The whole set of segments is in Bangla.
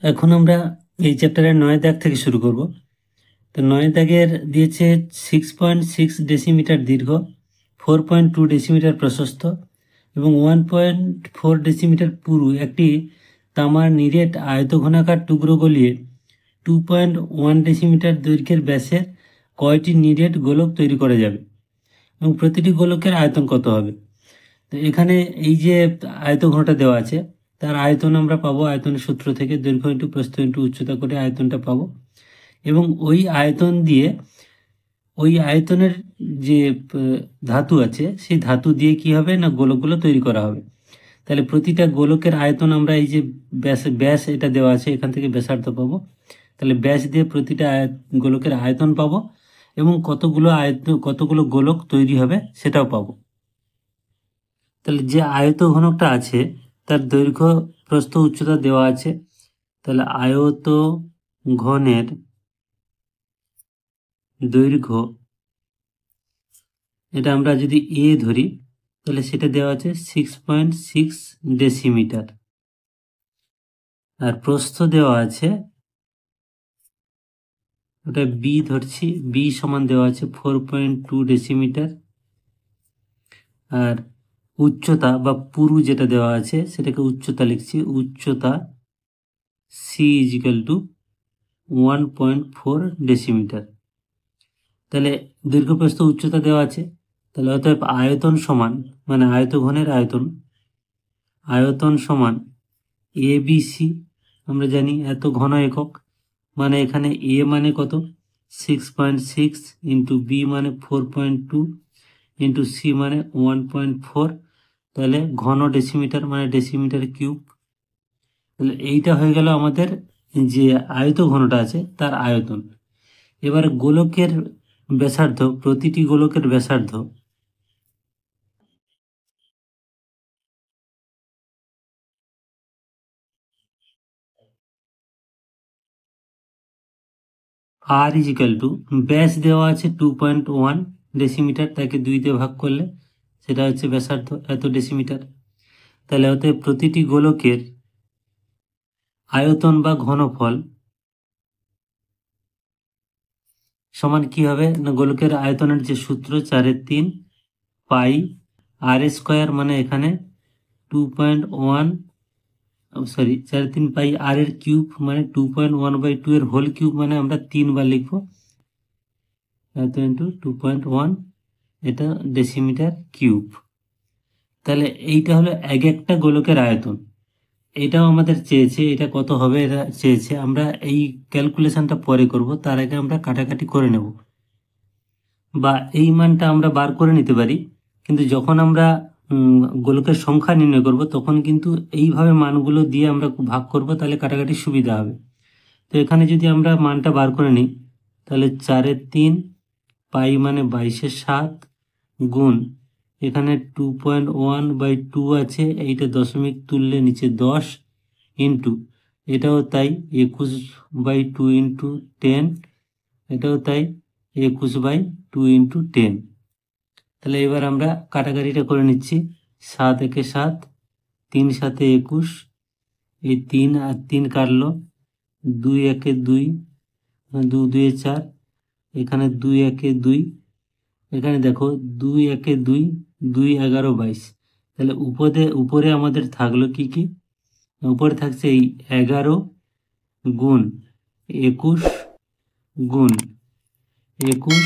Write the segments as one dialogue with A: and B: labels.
A: এখন আমরা এই চ্যাপ্টারের 9 দাগ থেকে শুরু করব। তো 9 দাগের দিয়েছে 6.6 ডেসিমিটার দীর্ঘ, 4.2 ডেসিমিটার প্রশস্ত এবং 1.4 ডেসিমিটার পুরু একটি তামার নিরেট আয়তঘনাকার টুকরো গলিয়ে 2.1 ডেসিমিটার দৈর্ঘ্যের ব্যাসের কয়টি নিরেট গোলক তৈরি করা যাবে এবং প্রতিটি গোলকের আয়তন কত হবে। তো এখানে এই যে আয়তঘনটা দেওয়া আছে, তার আয়তন আমরা পাবো আয়তনের সূত্র থেকে, দৈর্ঘ্য ইন্টু প্রস্থ ইন্টু উচ্চতা করে আয়তনটা পাবো। এবং ওই আয়তন দিয়ে ওই আয়তনের যে ধাতু আছে সেই ধাতু দিয়ে কি হবে না গোলকগুলো তৈরি করা হবে। তাহলে প্রতিটা গোলকের আয়তন আমরা এই যে ব্যাস এটা দেওয়া আছে, এখান থেকে ব্যাসার্ধ পাবো। তাহলে ব্যাস দিয়ে প্রতিটা গোলকের আয়তন পাবো এবং কতগুলো গোলক তৈরি হবে সেটাও পাবো। তাহলে যে আয়ত ঘনকটা আছে তার দৈর্ঘ্য প্রস্থ উচ্চতা দেওয়া আছে। তাহলে আয়ত ঘনের দৈর্ঘ্য, এটা আমরা যদি এ ধরি তাহলে সেটা দেওয়া আছে 6.6 ডেসিমিটার, আর প্রস্থ দেওয়া আছে, ওটা বি ধরছি, বি সমান দেওয়া আছে 4.2 ডেসিমিটার, আর উচ্চতা বা পুরু যেটা দেওয়া আছে সেটাকে উচ্চতা লিখছি, উচ্চতা সি ইজিক্যাল টু 1.4 ডেসিমিটার। তাহলে দৈর্ঘ্যপ্রস্থ উচ্চতা দেওয়া আছে, তাহলে অতএব আয়তন সমান, মানে আয়তঘনের আয়তন সমান এ বি সি। আমরা জানি এত ঘন একক, মানে এখানে এ মানে কত 6.6 ইন্টু বি মানে 4.2 ইন্টু সি মানে 1.4, তাহলে ঘন ডেসিমিটার মানে ডেসিমিটার কিউব। তাহলে এইটা হয়ে গেল আমাদের যে আয়ত ঘনটা আছে তার আয়তন। এবার গোলকের ব্যাসার্ধ, প্রতিটি গোলকের ব্যাসার্ধ আর ইজিক্যাল টু, ব্যাস দেওয়া আছে 2.1 ডেসিমিটার, তাকে 2 দিয়ে ভাগ করলে সেটা হচ্ছে ব্যাসার্ধ এত ডেসিমিটার। তাহলে অতএব প্রতিটি গোলকের আয়তন বা ঘনফল সমান কি হবে না, গোলকের আয়তনের যে সূত্র 4/3 পাই আর স্কোয়ার, মানে এখানে 2.1 সরি 4/3 পাই আর এর কিউব মানে 2.1/2 এর হোল কিউব, মানে আমরা 3 বার লিখবো, এত ইন্টু 2.1, এটা ডেসিমিটার কিউব। তাহলে এইটা হলো এক একটা গোলকের আয়তন। এটাও আমাদের চেয়েছে, এটা কত হবে এটা চেয়েছে, আমরা এই ক্যালকুলেশনটা পরে করব, তার আগে আমরা কাটাকাটি করে নেব, বা এই মানটা আমরা বার করে নিতে পারি। কিন্তু যখন আমরা গোলকের সংখ্যা নির্ণয় করব তখন কিন্তু এইভাবে মানগুলো দিয়ে আমরা ভাগ করব, তাহলে কাটাকাটি সুবিধা হবে। তো এখানে যদি আমরা মানটা বার করে নিই তাহলে 4/3 পাই মানে 22/7 গুণ এখানে 2.1/2 আছে, এইটা দশমিক তুললে নিচে 10 ইন্টু এটাও তাই 21/2 ইন্টু 10, এটাও তাই 21/2 ইন্টু 10। তাহলে এবার আমরা কাটাকাটিটা করে নিচ্ছি, 7 একে 7, 3 7 21, এই 3 আর 3 কাটলো, 2 একে 2, 2 2 4, এখানে 2 একে 2, এখানে দেখো 2 একে 2, 2 11 22। তাহলে উপরে আমাদের থাকলো কি কি, উপরে থাকছে এই 11 গুণ 21 গুণ 21,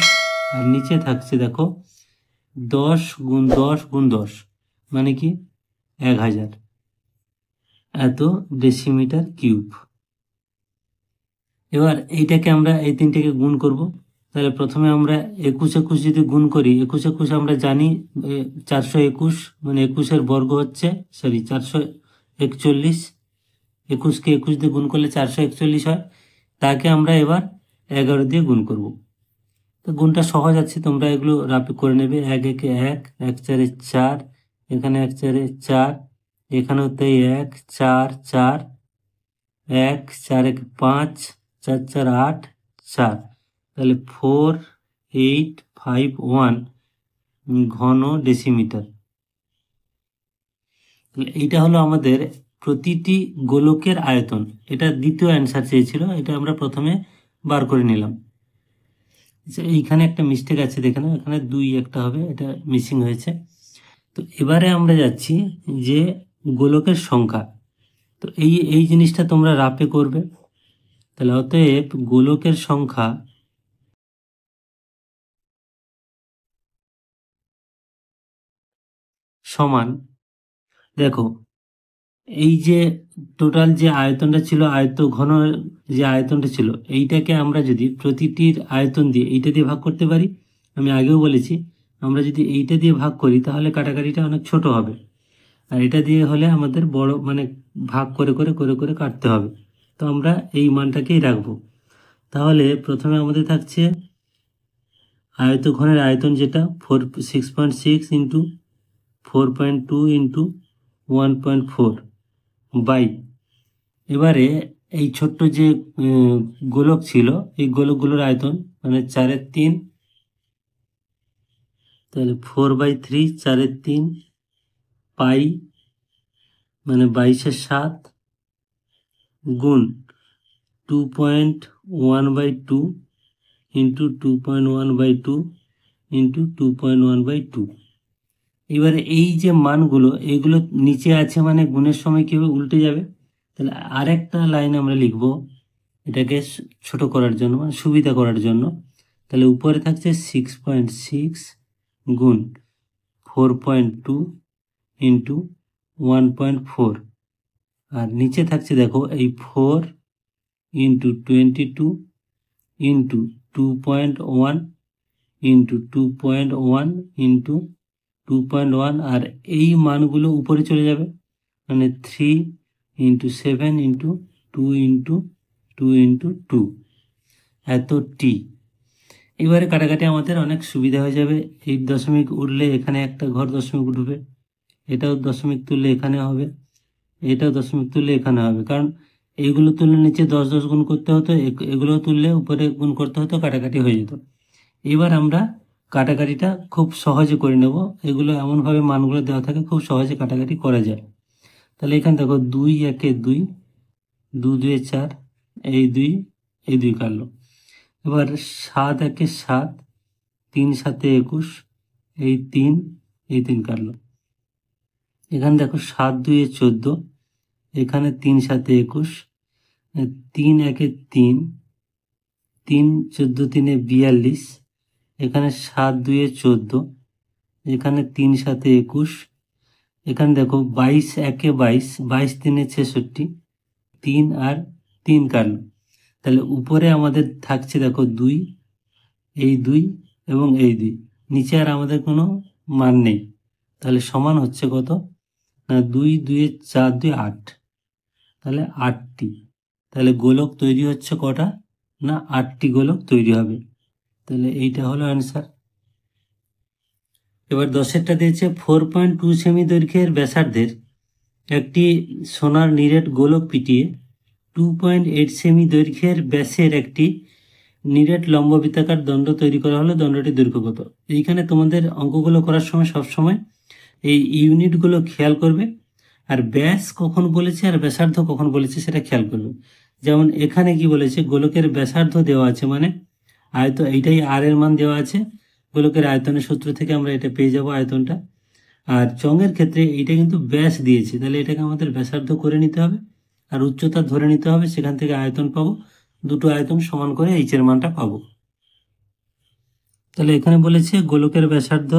A: আর নিচে থাকছে দেখো 10 গুণ 10 গুণ 10, মানে কি 1000, এত ডেসিমিটার কিউব। এবার এইটাকে আমরা এই তিনটাকে গুণ করব। তাহলে প্রথমে আমরা 21 যদি গুণ করি, 21 আমরা জানি 421, মানে 21-এর বর্গ হচ্ছে 441, 21কে 21 দিয়ে গুণ করলে 441 হয়, তাকে আমরা এবার 11 দিয়ে গুণ করব। তো গুণটা সহজ আছে, তোমরা এগুলো রাপে করে নেবে, 1 একে 1, 1 4 4, এখানে 1 4 4, এখানেও তাই 1 4 4, 1 4 1 5, 4 4 8 4, তাহলে 4851 ঘন ডেসিমিটার। এইটা হলো আমাদের প্রতিটি গোলকের আয়তন, এটা দ্বিতীয় অ্যান্সার চেয়েছিল, এটা আমরা প্রথমে বার করে নিলাম। এইখানে একটা মিস্টেক আছে, দেখে নাও, এখানে 2 একটা হবে, এটা মিসিং হয়েছে। তো এবারে আমরা যাচ্ছি যে গোলকের সংখ্যা। তো এই জিনিসটা তোমরা রাপে করবে। তাহলে অতএব গোলকের সংখ্যা সমান, দেখো এই যে টোটাল যে আয়তনটা ছিল, আয়ত ঘন যে আয়তনটা ছিল, এইটাকে আমরা যদি প্রতিটির আয়তন দিয়ে এইটা দিয়ে ভাগ করতে পারি, আমি আগেও বলেছি আমরা যদি এইটা দিয়ে ভাগ করি তাহলে কাটাকাটিটা অনেক ছোট হবে, আর এটা দিয়ে হলে আমাদের বড় মানে ভাগ করে করে করে করে কাটতে হবে। তো আমরা এই মানটাকেই রাখবো। তাহলে প্রথমে আমাদের থাকছে আয়তঘনের আয়তন, যেটা 6.6 ইন্টু 4.2 ইন্টু 1.4 বাই, এবারে এই ছোট্ট যে গোলক ছিল, এই গোলকগুলোর আয়তন মানে 4/3, তাহলে 4/3, 4/3 পাই মানে 22/7 গুণ 2.1/2 ইন্টু 2.1/2 ইন্টু 2.1/2। এবারে এই যে মানগুলো, এইগুলো নিচে আছে মানে গুণের সময় কীভাবে উল্টে যাবে, তাহলে আরেকটা লাইন আমরা লিখব এটাকে ছোট করার জন্য, মানে সুবিধা করার জন্য। তাহলে উপরে থাকছে 6.6 গুণ 4.2 ইন্টু 1.4, আর নিচে থাকছে দেখো এই 4 ইন্টু 22 ইন্টু 2.1 ইন্টু 2.1 ইন্টু 2.1, আর এই মানগুলো উপরে চলে যাবে, মানে 3 ইন্টু 7 ইন্টু 2 ইন্টু 2 ইন্টু 2 এত টি। এবারে কাটাকাটি আমাদের অনেক সুবিধা হয়ে যাবে। এই দশমিক উঠলে এখানে একটা ঘর দশমিক উঠবে, এটাও দশমিক তুললে এখানে হবে, এটাও দশমিক তুললে এখানে হবে, কারণ এইগুলো তুললে নিচে 10 গুণ করতে হতো, এগুলো তুললে উপরে গুণ করতে হতো, কাটাকাটি হয়ে যেত। এবার আমরা কাটাকাটিটা খুব সহজে করে নেব, এগুলো এমনভাবে মানগুলো দেওয়া থাকে খুব সহজে কাটাকাটি করা যায়। তাহলে এখানে দেখো 2 একে 2, 2 2 4, এই 2 এই 2 কাটলো। এবার 7 একে 7, 3 7 21, এই 3 এই 3 কাটলো। এখানে দেখো 7 2 14, এখানে 3 7 21, 3 একে 3, 3 14 3 42, এখানে 7 2 14, এখানে 3 7 21, এখানে দেখো 22 একে 22, 22 3 66, 3 আর 3 কাটলো। তাহলে উপরে আমাদের থাকছে দেখো 2, এই 2 এবং এই 2, নিচে আর আমাদের কোনো মান নেই। তাহলে সমান হচ্ছে কত না 2 2 4 2 8, তাহলে 8টি। তাহলে গোলক তৈরি হচ্ছে কটা না 8টি গোলক তৈরি হবে। তাহলে এইটা হলো অ্যান্সার। এবার 10এরটা দিয়েছে 4.2 সেমি দৈর্ঘ্যের ব্যাসার্ধের একটি সোনার নিরেট গোলক পিটিয়ে 2.8 সেমি দৈর্ঘ্যের ব্যাসের একটি নিরেট লম্ববৃত্তাকার দণ্ড তৈরি করা হলে দণ্ডটির দৈর্ঘ্য কত। এইখানে তোমাদের অঙ্কগুলো করার সময় সবসময় এই ইউনিটগুলো খেয়াল করবে, আর ব্যাস কখন বলেছে আর ব্যাসার্ধ কখন বলেছে সেটা খেয়াল করবে। যেমন এখানে কি বলেছে, গোলকের ব্যাসার্ধ দেওয়া আছে মানে এইটাই আর এর মান দেওয়া আছে, গোলকের আয়তনের সূত্র থেকে আমরা এটা পেয়ে যাব আয়তনটা। আর চঙের ক্ষেত্রে এইটা কিন্তু ব্যাস দিয়েছে, তাহলে এটাকে আমাদের ব্যাসার্ধ করে নিতে হবে আর উচ্চতা ধরে নিতে হবে, সেখান থেকে আয়তন পাবো, দুটো আয়তন সমান করে এইচ এর মানটা পাবো। তাহলে এখানে বলেছে গোলকের ব্যাসার্ধ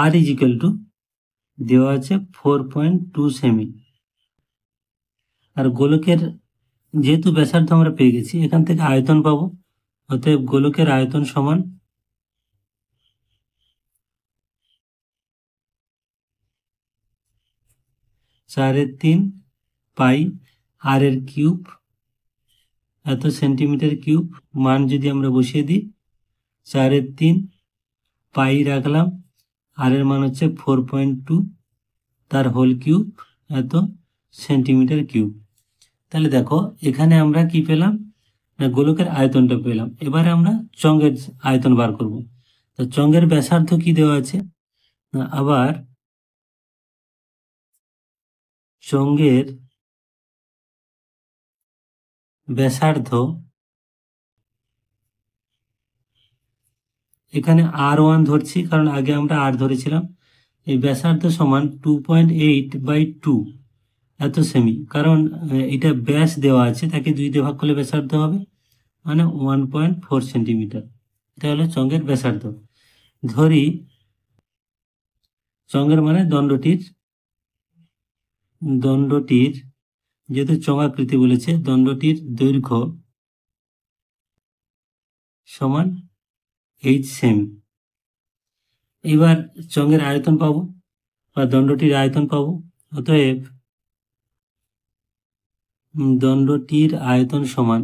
A: আর ইজ ইকুয়াল টু দেওয়া আছে 4.2 সেমি, আর গোলকের যেহেতু ব্যাসার্ধ আমরা পেয়ে গেছি, এখান থেকে আয়তন পাবো, অতএব গোলকের আয়তন সমান 4/3 পাই আর এর কিউব এত সেন্টিমিটার কিউব। মান যদি আমরা বসিয়ে দিই 4/3 পাই রাখলাম, আর এর মান হচ্ছে 4.2, তার হোল কিউব এত সেন্টিমিটার কিউব। তাহলে দেখো এখানে আমরা কি পেলাম না গোলকের আয়তনটা পেলাম। এবারে আমরা চঙ্গের আয়তন বার করব। তো চঙ্গের ব্যাসার্ধ কি দেওয়া আছে না, আবার চঙ্গের ব্যাসার্ধ এখানে R1 ধরছি, কারণ আগে আমরা R ধরেছিলাম। এই ব্যাসার্ধ সমান 2.8/2 এত সেমি, কারণ এটা ব্যাস দেওয়া আছে, তাকে 2 দিয়ে ভাগ করলে ব্যাসার্ধ হবে, মানে 1.4 সেন্টিমিটার। এটা হলো চঙ্গের ব্যাসার্ধ। ধরি চঙ্গের মানে দণ্ডটির যেহেতু চঙ্গাকৃতি বলেছে, দণ্ডটির দৈর্ঘ্য সমান h সেমি। এবার চঙ্গের আয়তন পাবো বা দণ্ডটির আয়তন পাবো। অতএব দণ্ডটির আয়তন সমান,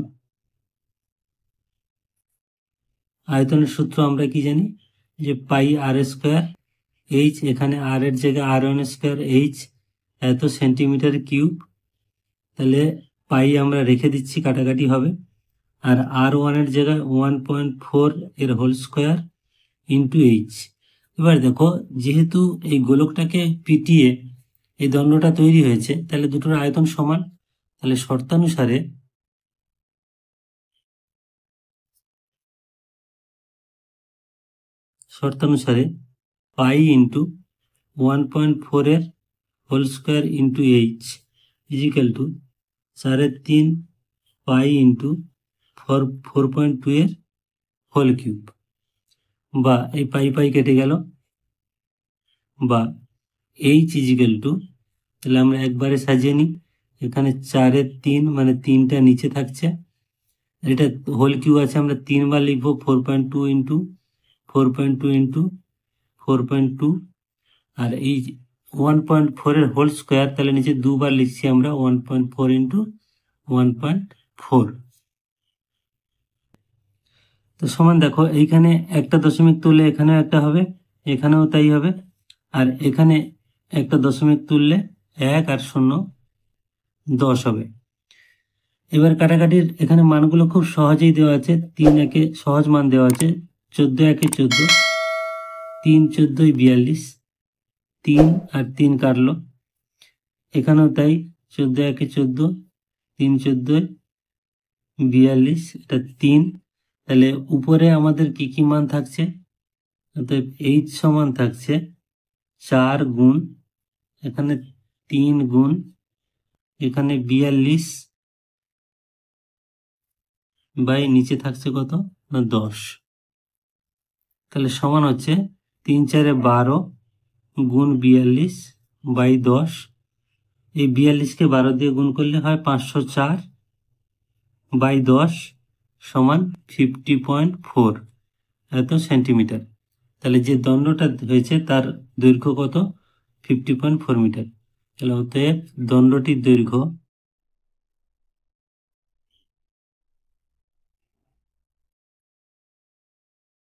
A: আয়তনের সূত্র আমরা কি জানি, যে পাই আর স্কোয়ার এইচ, এখানে আর এর জায়গায় R1 স্কোয়ার এইচ এত সেন্টিমিটার কিউব। তাহলে পাই আমরা রেখে দিচ্ছি, কাটাকাটি হবে। আর R1 এর জায়গায় 1.4 এর হোল স্কোয়ার ইন্টু এইচ। এবার দেখো, যেহেতু এই গোলকটাকে পিটিয়ে এই দণ্ডটা তৈরি হয়েছে, তাহলে দুটোর আয়তন সমান। তাহলে শর্তানুসারে পাই ইন্টু 1.4 এর whole square into H is equal to 3.5 pi into 4.2 এর হোল কিউব, বা এই পাই পাই কেটে গেল, বা এইচ ইজিক্যাল টু, তাহলে আমরা একবারে সাজিয়ে নিই। এখানে 4/3 মানে 3টা নিচে থাকছে, এটা হোল কিউব আছে, আমরা 3 বার লিখবো, 4.2 ইন্টু 4.2 ইন্টু 4.2, আর এই 1.4 এর হোল স্কোয়ার, তাহলে নিচে 2 বার লিখছি আমরা, 1.4 ইন্টু 1.4। তো সমান দেখো, এইখানে একটা দশমিক তুললে এখানেও একটা হবে, এখানেও তাই হবে, আর এখানে একটা দশমিক তুললে 1 আর 0 10 হবে। এবার কাটাকাটির এখানে মানগুলো খুব সহজেই দেওয়া আছে। 3 একে সহজ মান দেওয়া আছে, 14 একে 14, 3 14 42, 3 আর 3 কাটলো, এখানেও তাই, 14 একে 14, 3 14 42, এটা 3। তাহলে উপরে আমাদের কি কি মান থাকছে, অতএব এইচ সমান থাকছে 4 গুণ, এখানে 3 গুণ, এখানে 42 বাই নিচে থাকছে কত না 10। তাহলে সমান হচ্ছে 3 4 12 গুণ 42 বাই 10। এই 42কে 12 দিয়ে গুণ করলে হয় 504 বাই 10 সমান 50.4 এত সেন্টিমিটার। তাহলে যে দণ্ডটা হয়েছে তার দৈর্ঘ্য কত, 50.4 মিটার। তাহলে অতএব দণ্ডটির দৈর্ঘ্য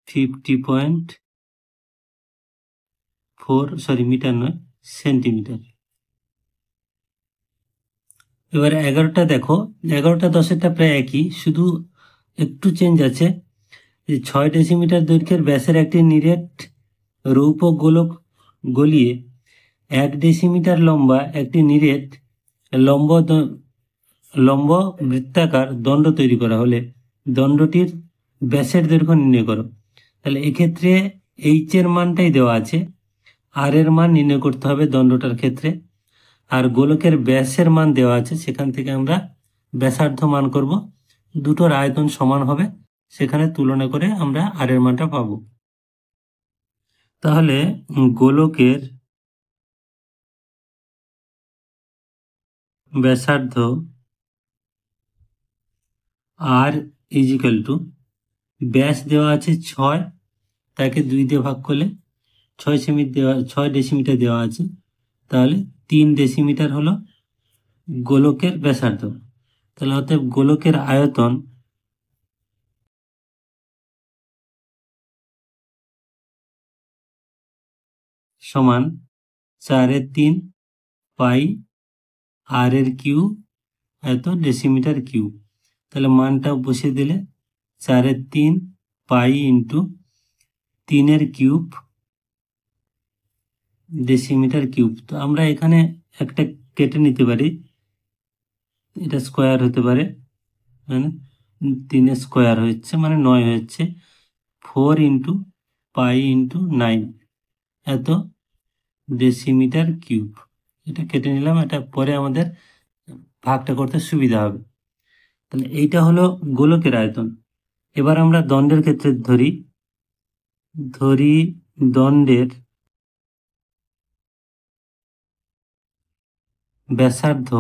A: 50.4 মিটার নয়, সেন্টিমিটার। এবার 11টা দেখো, 11টা 10-এরটা প্রায় একই, শুধু একটু চেঞ্জ আছে। 6 ডেসিমিটার দৈর্ঘ্যের ব্যাসের একটি নিরেট রৌপ্য গোলক গলিয়ে 1 ডেসিমিটার লম্বা একটি নিরেট লম্ব বৃত্তাকার দণ্ড তৈরি করা হলে দণ্ডটির ব্যাসের দৈর্ঘ্য নির্ণয় করো। তাহলে এক্ষেত্রে এইচ এর মানটাই দেওয়া আছে, আর এর মান নির্ণয় করতে হবে দণ্ডটার ক্ষেত্রে, আর গোলকের ব্যাসের মান দেওয়া আছে, সেখান থেকে আমরা ব্যাসার্ধ মান করব। দুটোর আয়তন সমান হবে, সেখানে তুলনা করে আমরা আর এর মানটা পাবো। তাহলে গোলকের ব্যাসার্ধ আর ইজিক্যাল টু, ব্যাস দেওয়া আছে 6, তাকে 2 দিয়ে ভাগ করলে 6 ডেসিমিটার দেওয়া আছে, তাহলে 3 ডেসিমিটার হলো গোলকের ব্যাসার্ধ। তাহলে অতএব গোলকের আয়তন সমান 4/3 পাই আর এর কিউ এত ডেসিমিটার কিউ। তাহলে মানটা বসিয়ে দিলে 4/3 pi into 3 cube decimetre cube. তো আমরা এখানে একটা কেটে নিতে পারি, এটা স্কোয়ার হতে পারে, মানে 3 স্কোয়ার হচ্ছে মানে 9 হচ্ছে, 4 ইন্টু পাই ইন্টু 9 এত ডেসিমিটার কিউব। এটা কেটে নিলাম, এটা পরে আমাদের ভাগটা করতে সুবিধা হবে। তাহলে এইটা হলো গোলকের আয়তন। এবার আমরা দণ্ডের ক্ষেত্রে ধরি দণ্ডের ব্যাসার্ধ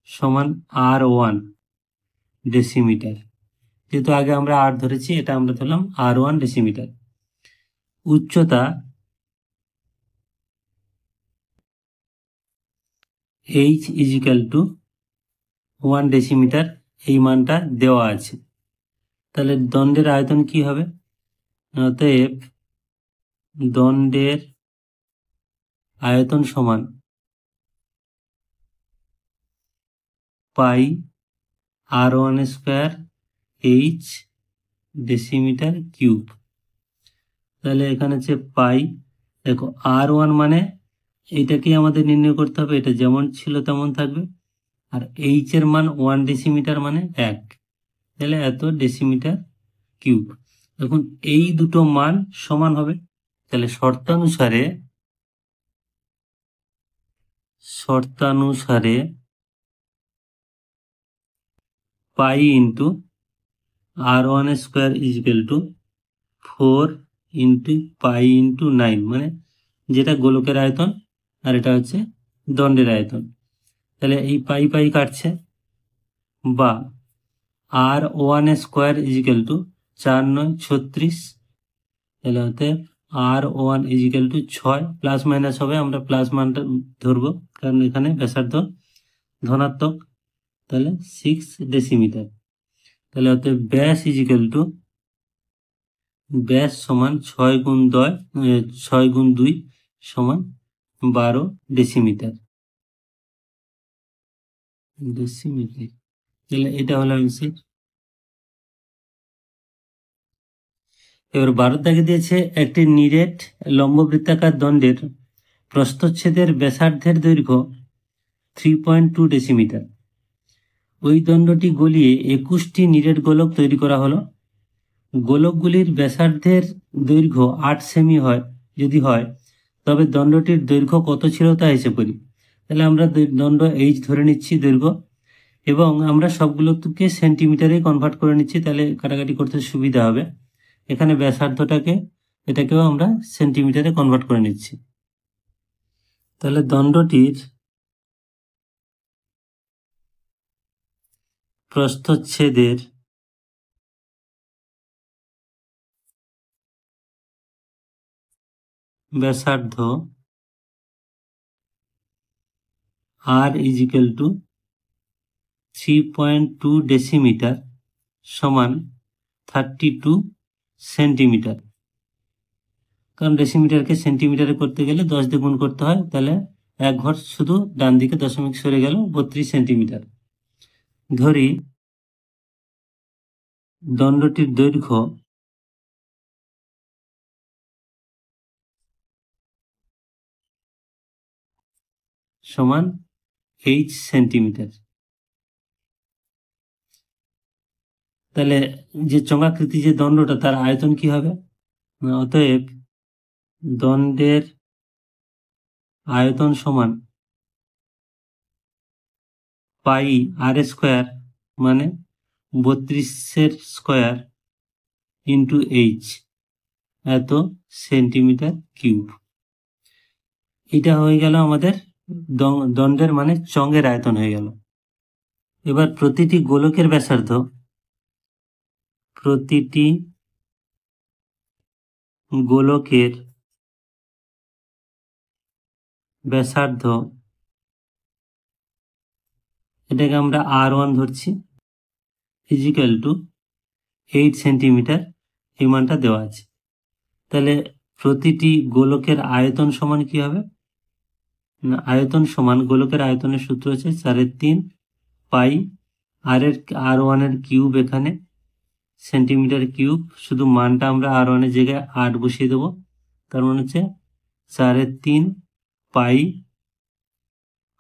A: সমান R1 ডেসিমিটার। যেহেতু আগে আমরা আর ধরেছি, এটা আমরা ধরলাম R1 ডেসিমিটার। উচ্চতা h ইজিক্যাল টু 1 ডেসিমিটার, এই মানটা দেওয়া আছে। তাহলে দণ্ডের আয়তন কি হবে? অতএব দণ্ডের আয়তন সমান পাই R1 square h decimetre cube. তাহলে এখানে হচ্ছে পাই, দেখো R1 মানে এইটাকে আমাদের নির্ণয় করতে হবে, এটা যেমন ছিল তেমন থাকবে, আর এইচ এর মান 1 ডেসিমিটার মানে 1, তাহলে এত ডেসিমিটার কিউব। এখন এই দুটো মান সমান হবে, তাহলে শর্তানুসারে pi into R1 square equal to 4 into pi into 9, মানে যেটা গোলকের আয়তন আর এটা হচ্ছে দণ্ডের আয়তন। তাহলে এই পাই পাই কাটছে, বা R1 স্কোয়ার ইজিক্যাল টু 4 9 36, তাহলে হতে R1 is equal two 6, plus minus হবে, আমরা প্লাস মানটা ধরবো কারণ এখানে ব্যাসার্ধ ধনাত্মক। তাহলে 6 ডেসিমিটার। তাহলে হতে ব্যাস ইজিক্যাল টু ব্যাস সমান 6 গুণ 2 সমান 12 ডেসিমিটার। তাহলে এটা হলো অ্যান্সার। এবার 12 দাগে দিয়েছে একটি নিরেট লম্ববৃত্তাকার দণ্ডের প্রস্থচ্ছেদের ব্যাসার্ধের দৈর্ঘ্য 3.2 ডেসিমিটার। ওই দণ্ডটি গলিয়ে 21টি নিরেট গোলক তৈরি করা হলো। গোলকগুলির ব্যাসার্ধের দৈর্ঘ্য 8 সেমি যদি হয়, তবে দণ্ডটির দৈর্ঘ্য কত ছিল তা হিসেব করি। তাহলে আমরা দণ্ড এইচ ধরে নিচ্ছি দৈর্ঘ্য, এবং আমরা সবগুলোকে সেন্টিমিটারে কনভার্ট করে নিচ্ছি, তাহলে কাটাকাটি করতে সুবিধা হবে। এখানে এটাকেও আমরা সেন্টিমিটারে কনভার্ট করে নিচ্ছি। তাহলে দণ্ডটির প্রস্থচ্ছেদের ব্যাসার্ধ R ইজিক্যাল টু 3.2 ডেসিমিটার সমান 32 সেন্টিমিটার। কারণ ডেসিমিটারকে সেন্টিমিটারে করতে গেলে 10 দিয়ে গুণ করতে হয়, তাহলে এক ঘর শুধু ডান দিকে দশমিক সরে গেল, 32 সেন্টিমিটার। ধরি দণ্ডটির দৈর্ঘ্য সমান h সেন্টিমিটার। তাহলে যে চঙ্গাকৃতি যে দণ্ডটা, তার আয়তন কি হবে? অতএব দণ্ডের আয়তন সমান পাই আর স্কোয়ার মানে 32 স্কোয়ার ইন্টু এইচ এত সেন্টিমিটার কিউব। এটা হয়ে গেল আমাদের দণ্ডের মানে চঙ্গের আয়তন হয়ে গেল। এবার প্রতিটি গোলকের ব্যাসার্ধ, প্রতিটি গোলকের ব্যাসার্ধ, এটাকে আমরা R1 ধরছি, ইজিক্যাল টু 8 সেন্টিমিটার, এই মানটা দেওয়া আছে। তাহলে প্রতিটি গোলকের আয়তন সমান কি হবে? আয়তন সমান, গোলকের আয়তনের সূত্র হচ্ছে 4/3 পাই R1 এর কিউব এখানে সেন্টিমিটার কিউব। শুধু মানটা আমরা R1 এর জায়গায় 8 বসিয়ে দেবো, তার মানে হচ্ছে 4/3 পাই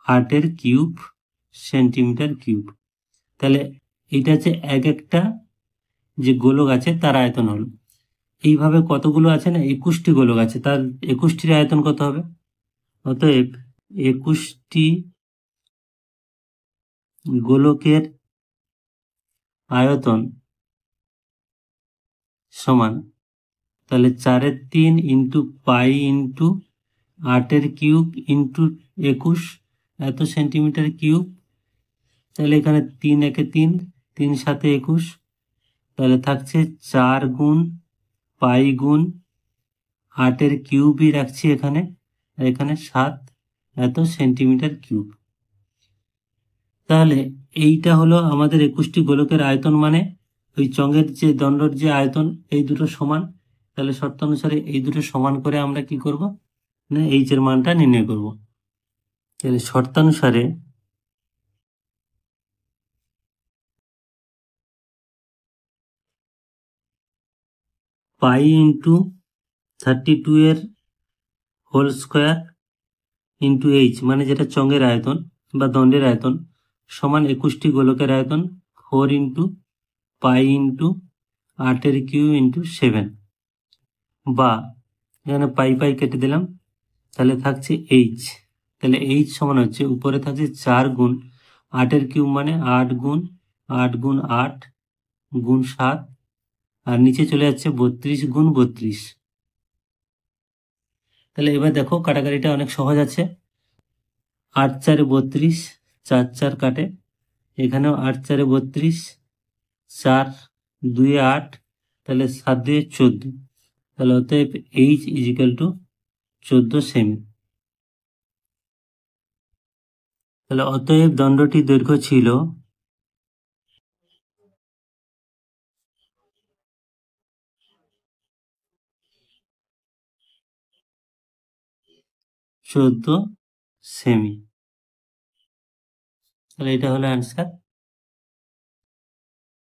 A: 8 কিউব সেন্টিমিটার কিউব। তাহলে এইটা হচ্ছে এক একটা যে গোলক আছে তার আয়তন হলো। এইভাবে কতগুলো আছে না, 21টি গোলক আছে, তার 21টির আয়তন কত হবে? অতএব 21টি গোলকের আয়তন সমান, তাহলে 4/3 into pi into 8 cube into 21 এত সেন্টিমিটার কিউব। তাহলে এখানে 3 একে 3, 3 7 21, তাহলে থাকছে 4 গুণ পাই গুণ 8 কিউবই রাখছি এখানে, আর এখানে 7 এত সেন্টিমিটার কিউব। তাহলে এইটা হলো আমাদের 21টি গোলকের আয়তন, মানে ওই চঙের যে দণ্ডর যে আয়তন, এই দুটো সমান। তাহলে শর্ত অনুসারে এই দুটো সমান করে আমরা কি করব না, এইচ এর মানটা নির্ণয় করব। তাহলে শর্তানুসারে পাই ইন্টু 32 এর হোল স্কোয়ার ইন্টু এইচ, মানে যেটা চঙের আয়তন বা দণ্ডের আয়তন, সমান 21টি গোলকের আয়তন 4 into pi into 8 cube into 7, বা এখানে পাই পাই কেটে দিলাম, তাহলে থাকছে এইচ। তাহলে এইচ সমান হচ্ছে উপরে থাকছে 4 গুণ 8 কিউব, মানে 8 গুণ 8 গুণ 8 গুণ 7, আর নিচে চলে যাচ্ছে 32 গুণ 32। তাহলে এবার দেখো কাটাকাটিটা অনেক সহজ আছে। 8 4 32, 4 4 কাটে, এখানেও 8 4 32, 4 2 8, তাহলে 7 2 14। তাহলে অতএব এইচ ইজিক্যাল টু 14 সেমি। তাহলে অতএব দণ্ডটির দৈর্ঘ্য ছিল 14 সেমি। তাহলে এটা হলো অ্যান্সার।